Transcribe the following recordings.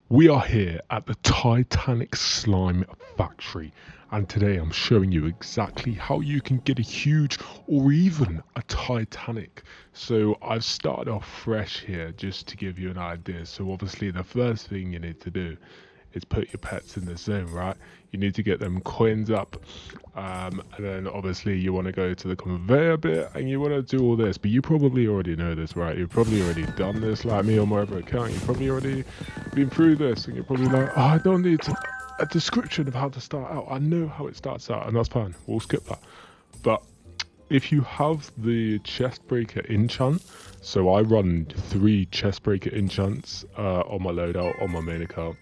We are here at the Titanic Slime Factory, and today I'm showing you exactly how you can get a huge or even a Titanic. So I've started off fresh here just to give you an idea. So obviously the first thing you need to do is put your pets in the zone, right? You need to get them coins up, and then obviously you want to go to the conveyor bit and you want to do all this. But you probably already know this, right? You've probably already done this like me on my other account. You've probably already been through this and you're probably like, oh, I don't need a description of how to start out. I know how it starts out, and that's fine. We'll skip that. But if you have the chest breaker enchant, so I run 3 chest breaker enchants on my loadout on my main account,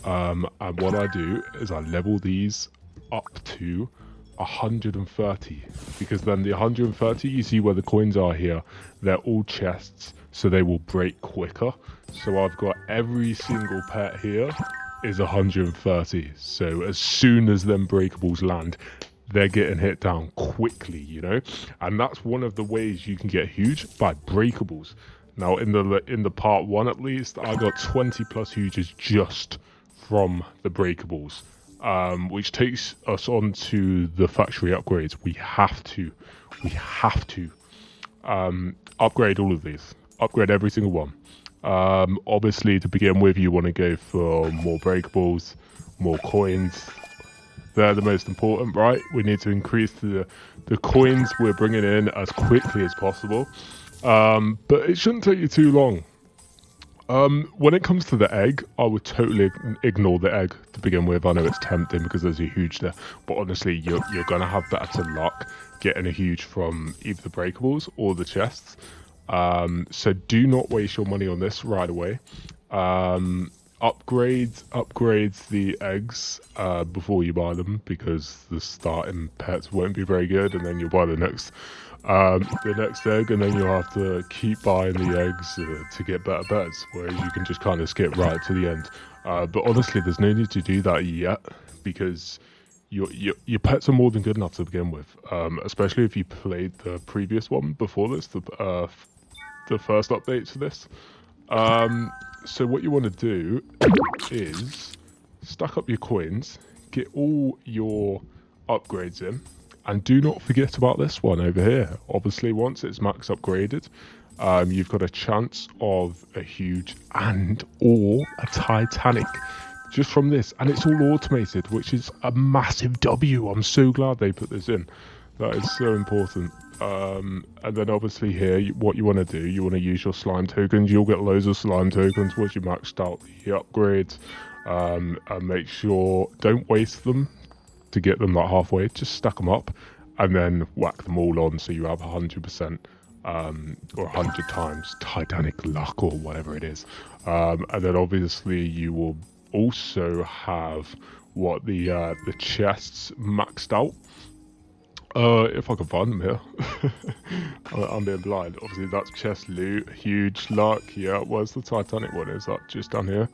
and what I do is I level these up to 130, because then the 130, you see where the coins are here, they're all chests, so they will break quicker. So I've got every single pet here is 130, so as soon as them breakables land, they're getting hit down quickly, you know. And that's one of the ways you can get huge, by breakables. Now in the part 1 at least, I got 20 plus huges just from the breakables, which takes us on to the factory upgrades. We have to upgrade all of these, upgrade every single one. Obviously to begin with, you want to go for more breakables, more coins. They're the most important, right? We need to increase the coins we're bringing in as quickly as possible, but it shouldn't take you too long. When it comes to the egg, I would totally ignore the egg to begin with. I know it's tempting because there's a huge there, but honestly, you're gonna have better luck getting a huge from either the breakables or the chests. So do not waste your money on this right away. Upgrades the eggs before you buy them, because the starting pets won't be very good, and then you'll buy the next egg, and then you'll have to keep buying the eggs to get better pets, whereas you can just kind of skip right to the end. But honestly, there's no need to do that yet, because your pets are more than good enough to begin with, especially if you played the previous one before this, the first update to this. So what you want to do is stack up your coins, get all your upgrades in, and do not forget about this one over here. Obviously, once it's max upgraded, you've got a chance of a huge and or a Titanic just from this, and it's all automated, which is a massive W. I'm so glad they put this in. That is so important. And then obviously here, what you want to do, you want to use your slime tokens. You'll get loads of slime tokens once you maxed out the upgrades, and make sure don't waste them to get them like halfway. Just stack them up and then whack them all on, so you have 100% or 100 times Titanic luck or whatever it is. And then obviously you will also have what the chests maxed out. If I can find them here. I'm being blind. Obviously, that's chest loot, huge luck. Yeah, where's the Titanic one? Is that just down here?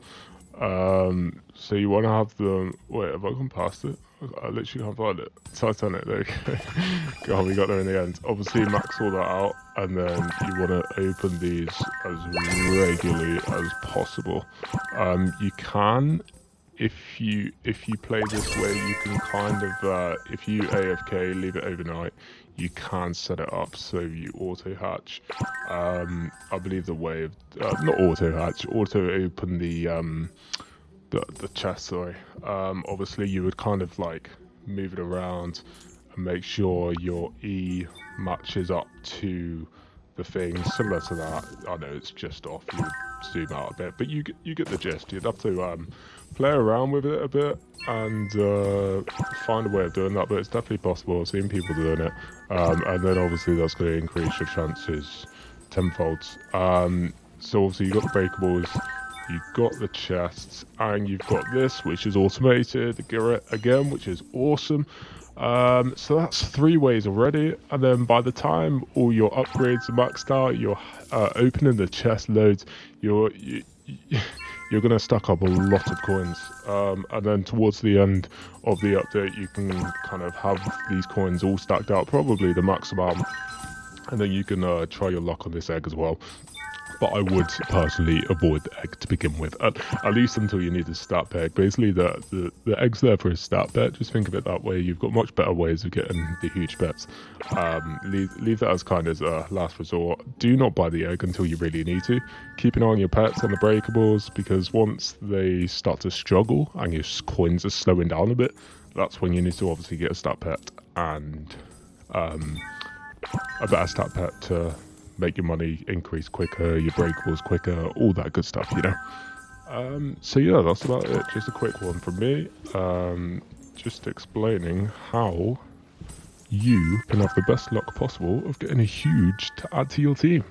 So you want to have them. Wait, have I gone past it? I literally can't find it. Titanic, there you go. God, we got there in the end. Obviously, max all that out, and then you want to open these as regularly as possible. You can. If you play this way, you can kind of, if you AFK, leave it overnight, you can set it up so you auto hatch. I believe the way of, not auto hatch, auto open the chest, sorry. Obviously you would kind of like move it around and make sure your E matches up to the thing, similar to that. I know it's just off, you zoom out a bit, but you get the gist. You'd have to play around with it a bit and find a way of doing that, but it's definitely possible. I've seen people doing it, and then obviously that's going to increase your chances tenfold. So obviously you've got the breakables, you've got the chests, and you've got this, which is automated again, which is awesome. So that's 3 ways already, and then by the time all your upgrades are maxed out, you're opening the chest loads, you're gonna stack up a lot of coins, and then towards the end of the update, you can kind of have these coins all stacked out, probably the max amount, and then you can try your luck on this egg as well. but I would personally avoid the egg to begin with, at least until you need a stat pack. Basically, the egg's there for a stat bet. Just think of it that way. You've got much better ways of getting the huge bets. Leave that as kind of a last resort. Do not buy the egg until you really need to. Keep an eye on your pets and the breakables, because once they start to struggle and your coins are slowing down a bit, that's when you need to obviously get a stat pet and a better stat pet to make your money increase quicker, your breakables quicker, all that good stuff, you know. So yeah, that's about it. Just a quick one from me. Just explaining how you can have the best luck possible of getting a huge to add to your team.